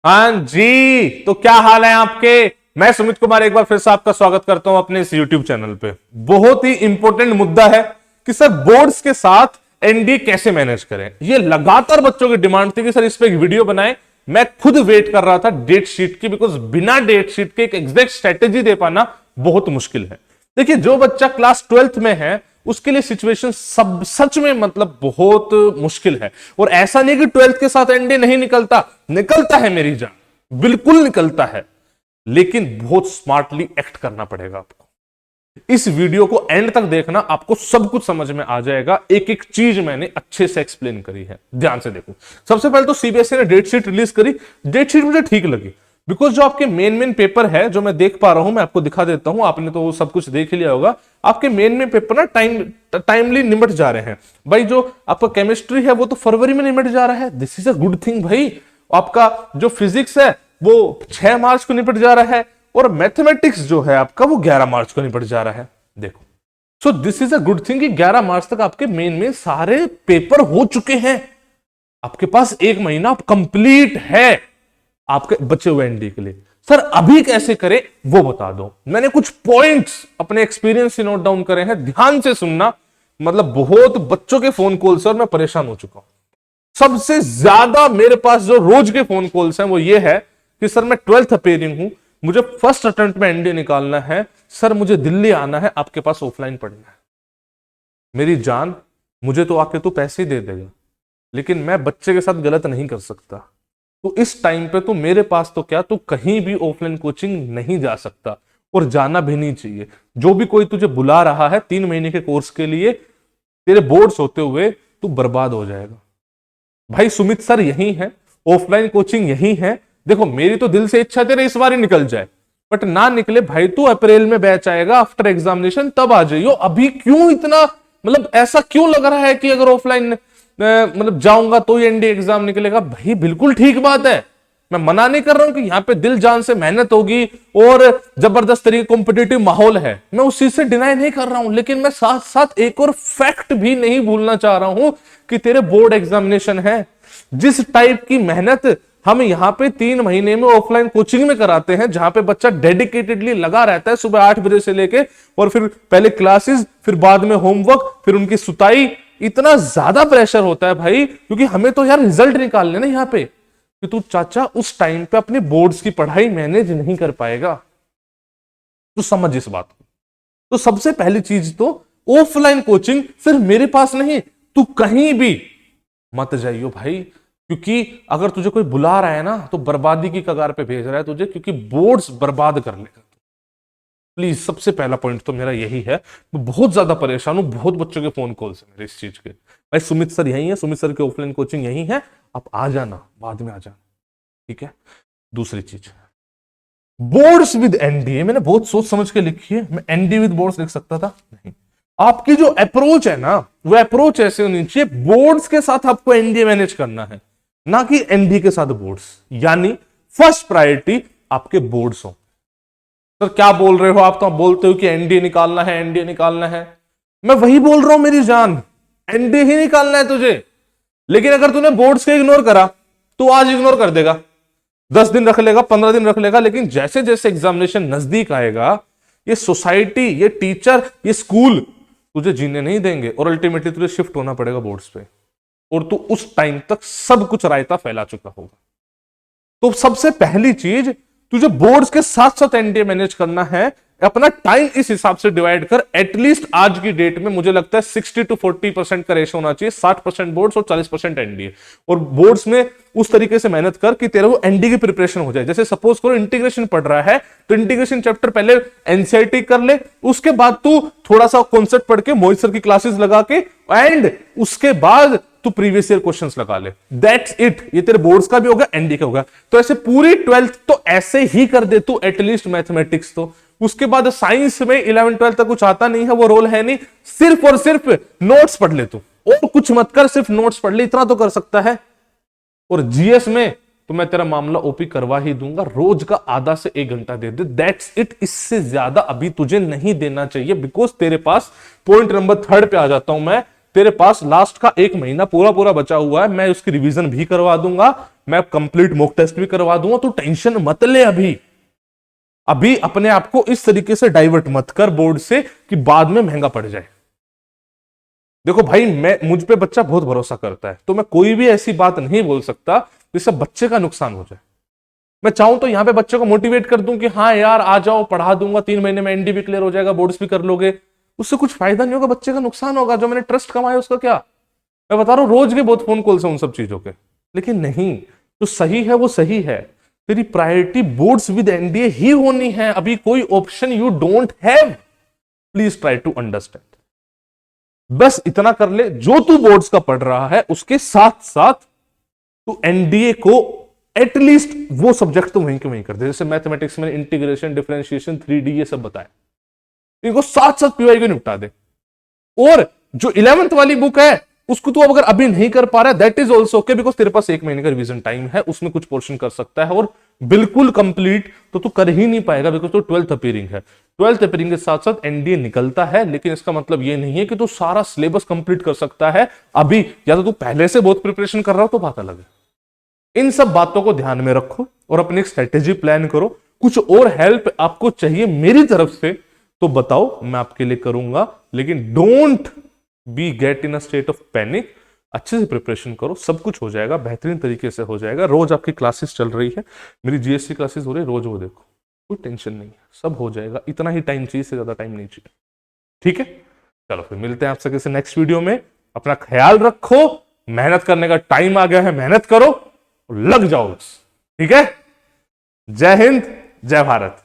हाँ जी, तो क्या हाल है आपके। मैं सुमित कुमार एक बार फिर से आपका स्वागत करता हूं अपने इस YouTube चैनल पे। बहुत ही इंपॉर्टेंट मुद्दा है कि सर बोर्ड्स के साथ एनडीए कैसे मैनेज करें। ये लगातार बच्चों की डिमांड थी कि सर इस पे एक वीडियो बनाए। मैं खुद वेट कर रहा था डेट शीट की, बिकॉज बिना डेट शीट के एक एग्जैक्ट स्ट्रेटेजी दे पाना बहुत मुश्किल है। देखिए, जो बच्चा क्लास 12th में है उसके लिए सिचुएशन सब सच में मतलब बहुत मुश्किल है। और ऐसा नहीं कि 12th के साथ एनडीए नहीं निकलता, निकलता है मेरी जान, बिल्कुल निकलता है, लेकिन बहुत स्मार्टली एक्ट करना पड़ेगा आपको। इस वीडियो को एंड तक देखना, आपको सब कुछ समझ में आ जाएगा। एक एक चीज मैंने अच्छे से एक्सप्लेन करी है, ध्यान से देखो। सबसे पहले तो सीबीएसई ने डेट शीट रिलीज करी। डेट शीट मुझे ठीक लगी, बिकॉज जो आपके मेन पेपर है, जो मैं देख पा रहा हूं, मैं आपको दिखा देता हूं, आपने तो सब कुछ देख लिया होगा। आपके मेन पेपर ना टाइमली निमट जा रहे हैं भाई। जो आपका केमिस्ट्री है वो तो फरवरी में निमट जा रहा है, this is a good thing भाई। आपका जो फिजिक्स है वो 6 मार्च को निपट जा रहा है, और मैथमेटिक्स जो है आपका वो 11 मार्च को निपट जा रहा है। देखो, so this is a good thing कि 11 मार्च तक आपके मेन में सारे पेपर हो चुके हैं। आपके पास एक महीना कंप्लीट है आपके बचे हुए एनडी के लिए। सर अभी कैसे करें वो बता दो। मैंने कुछ पॉइंट्स अपने एक्सपीरियंस से नोट डाउन करे हैं, ध्यान से सुनना। मतलब बहुत बच्चों के फोन कॉल से और मैं परेशान हो चुका हूं। सबसे ज्यादा मेरे पास जो रोज के फोन कॉल्स हैं वो ये है कि सर मैं 12th अपेयरिंग हूं, मुझे फर्स्ट अटेम्प्ट में एनडी निकालना है, सर मुझे दिल्ली आना है, आपके पास ऑफलाइन पढ़ना है। मेरी जान, मुझे तो आके तू पैसे ही दे देगा, लेकिन मैं बच्चे के साथ गलत नहीं कर सकता। तो इस टाइम पे तो मेरे पास तो क्या, तू कहीं भी ऑफलाइन कोचिंग नहीं जा सकता, और जाना भी नहीं चाहिए। जो भी कोई तुझे बुला रहा है 3 महीने के कोर्स के लिए, तेरे बोर्ड्स होते हुए तू बर्बाद हो जाएगा। भाई सुमित सर यही है, ऑफलाइन कोचिंग यही है। देखो, मेरी तो दिल से इच्छा तेरे इस बार ही निकल जाए, बट ना निकले भाई, तू अप्रैल में बैच आएगा आफ्टर एग्जामिनेशन, तब आ जाइयो। अभी क्यों इतना मतलब ऐसा क्यों लग रहा है कि अगर ऑफलाइन मतलब जाऊंगा तो ये एनडी एग्जाम निकलेगा। भाई बिल्कुल ठीक बात है, मैं मना नहीं कर रहा हूं कि यहाँ पे दिल जान से मेहनत होगी और जबरदस्त तरीके कॉम्पिटिटिव माहौल है, मैं उस चीज से डिनाई नहीं कर रहा हूं। लेकिन मैं साथ साथ एक और फैक्ट भी नहीं भूलना चाह रहा हूं कि तेरे बोर्ड एग्जामिनेशन है। जिस टाइप की मेहनत हम यहाँ पे 3 महीने में ऑफलाइन कोचिंग में कराते हैं, जहां पे बच्चा डेडिकेटेडली लगा रहता है सुबह 8 बजे से लेके, और फिर पहले क्लासेस, फिर बाद में होमवर्क, फिर उनकी सुताई, इतना ज्यादा प्रेशर होता है भाई। क्योंकि हमें तो यार रिजल्ट निकालने ना यहाँ पे, कि तू चाचा उस टाइम पे अपने बोर्ड्स की पढ़ाई मैनेज नहीं कर पाएगा। तू समझ इस बात को। तो सबसे पहली चीज तो ऑफलाइन कोचिंग सिर्फ मेरे पास नहीं, तू कहीं भी मत जाइयो भाई। क्योंकि अगर तुझे कोई बुला रहा है ना, तो बर्बादी की कगार पे भेज रहा है तुझे, क्योंकि बोर्ड्स बर्बाद कर लेगा। प्लीज, सबसे पहला पॉइंट तो मेरा यही है। मैं बहुत ज्यादा परेशान हूं, बहुत बच्चों के फोन कॉल से मेरे इस चीज के। भाई सुमित सर यही है, सुमित सर की ऑफलाइन कोचिंग यही है, आप आ जाना, बाद में आ जाना, ठीक है। दूसरी चीज, बोर्ड्स विद एनडीए, मैंने बहुत सोच समझ के लिखी है। मैं एनडीए विद बोर्ड्स लिख सकता था, नहीं। आपकी जो अप्रोच है ना, वो अप्रोच ऐसे होनी चाहिए, बोर्ड्स के साथ आपको एनडीए मैनेज करना है, ना कि एनडीए के साथ बोर्ड्स। यानी फर्स्ट प्रायोरिटी आपके बोर्ड्स हो। सर क्या बोल रहे हो आप, तो आप बोलते हो कि एनडीए निकालना है, एनडीए निकालना है। मैं वही बोल रहा हूं मेरी जान, एनडीए ही निकालना है तुझे। लेकिन अगर तूने बोर्ड्स को इग्नोर करा तो आज इग्नोर कर देगा, 10 दिन रख लेगा, 15 दिन रख लेगा, लेकिन जैसे जैसे एग्जामिनेशन नजदीक आएगा, ये सोसाइटी, ये टीचर, ये स्कूल तुझे जीने नहीं देंगे, और अल्टीमेटली तुझे शिफ्ट होना पड़ेगा बोर्ड्स पे, और तू उस टाइम तक सब कुछ रायता फैला चुका होगा। तो सबसे पहली चीज, तुझे बोर्ड्स के साथ साथ एनडीए मैनेज करना है। अपना टाइम इस हिसाब से डिवाइड कर। एटलीस्ट आज की डेट में मुझे लगता है 60 to 40% का रेशो होना चाहिए, 60% बोर्ड्स और 40% एनडीए। और बोर्ड्स में उस तरीके से मेहनत कर कि तेरे को एनडीए की प्रिपरेशन हो जाए। जैसे सपोज करो इंटीग्रेशन पढ़ रहा है, तो इंटीग्रेशन चैप्टर पहले एनसीईआरटी कर ले, उसके बाद तू थोड़ा सा कॉन्सेप्ट पढ़ के मोहित सर की क्लासेस लगा के, एंड उसके बाद तू प्रीवियस ईयर क्वेश्चंस लगा ले। That's it. ये तेरे बोर्ड्स का भी होगा, एनडीए का होगा। तो ऐसे पूरी 12th तो ऐसे ही कर दे तू, एटलीस्ट मैथमेटिक्स तो। उसके बाद साइंस में 11 12 तक कुछ आता नहीं है, वो रोल है नहीं, सिर्फ और सिर्फ नोट्स पढ़ ले तू, और कुछ मत कर, सिर्फ नोट्स पढ़ ले, इतना तो कर सकता है। और जीएस में तो मैं तेरा मामला ओपी करवा ही दूंगा, रोज का आधा से 1 घंटा दे दे, दैट्स इट। इससे ज्यादा अभी तुझे नहीं देना चाहिए, बिकॉज तेरे पास पॉइंट नंबर 3 पे आ जाता हूं मैं, तेरे पास लास्ट का 1 महीना पूरा पूरा बचा हुआ है, मैं उसकी रिवीजन भी करवा दूंगा, मैं कंप्लीट मॉक टेस्ट भी करवा दूंगा, तो टेंशन मत ले। अभी अपने आप को इस तरीके से डाइवर्ट मत कर बोर्ड से कि बाद में महंगा पड़ जाए। देखो भाई, मैं मुझ पे बच्चा बहुत भरोसा करता है, तो मैं कोई भी ऐसी बात नहीं बोल सकता जिससे बच्चे का नुकसान हो जाए। मैं चाहूं तो यहां पे बच्चे को मोटिवेट कर दूं कि हाँ यार आ जाओ, पढ़ा दूंगा, 3 महीने में एनडी भी क्लियर हो जाएगा, बोर्ड्स भी कर लोगे, उससे कुछ फायदा नहीं होगा, बच्चे का नुकसान होगा। जो मैंने ट्रस्ट कमाया उसका क्या? मैं बता रहा हूं, रोज के बहुत फोन कॉल्स हैं उन सब चीजों के। लेकिन नहीं, जो सही है वो सही है। तेरी प्रायोरिटी बोर्ड्स विद एनडीए ही होनी है, अभी कोई option you don't have. Please try to understand. बस इतना कर ले, जो तू बोर्ड्स का पढ़ रहा है उसके साथ साथ तू एनडीए को एटलीस्ट वो सब्जेक्ट तो वहीं के वहीं कर दे। जैसे मैथमेटिक्स में इंटीग्रेशन, डिफरेंशिएशन, 3D ये सब बताए, इनको साथ साथ पीवाई को निपटा दे। और जो 11th वाली बुक है उसको तू अगर अभी नहीं कर पा रहा है, that is also okay, because तेरे पास 1 महीने का रिवीजन टाइम है, उसमें कुछ पोर्शन कर सकता है। और बिल्कुल कंप्लीट तो तू कर ही नहीं पाएगा, बिकॉज तो 12th अपीयरिंग है। 12th अपीयरिंग के साथ साथ एनडीए निकलता है, लेकिन इसका मतलब ये नहीं है कि तू सारा सिलेबस कंप्लीट कर सकता है अभी, या तो तू पहले से बहुत प्रिपरेशन कर रहा हो तो बात अलग है। इन सब बातों को ध्यान में रखो और अपनी एक स्ट्रेटेजी प्लान करो। कुछ और हेल्प आपको चाहिए मेरी तरफ से तो बताओ, मैं आपके लिए करूंगा, लेकिन don't be get in a state of panic. अच्छे से प्रिपरेशन करो, सब कुछ हो जाएगा, बेहतरीन तरीके से हो जाएगा। रोज आपकी क्लासेस चल रही है, मेरी जीएससी क्लासेस हो रही है, रोज वो देखो, कोई टेंशन नहीं है, सब हो जाएगा। इतना ही टाइम चाहिए, से ज्यादा टाइम नहीं चाहिए। ठीक है, चलो फिर मिलते हैं आपसे किसी नेक्स्ट वीडियो में। अपना ख्याल रखो, मेहनत करने का टाइम आ गया है, मेहनत करो, लग जाओ। ठीक है, जय हिंद, जय भारत।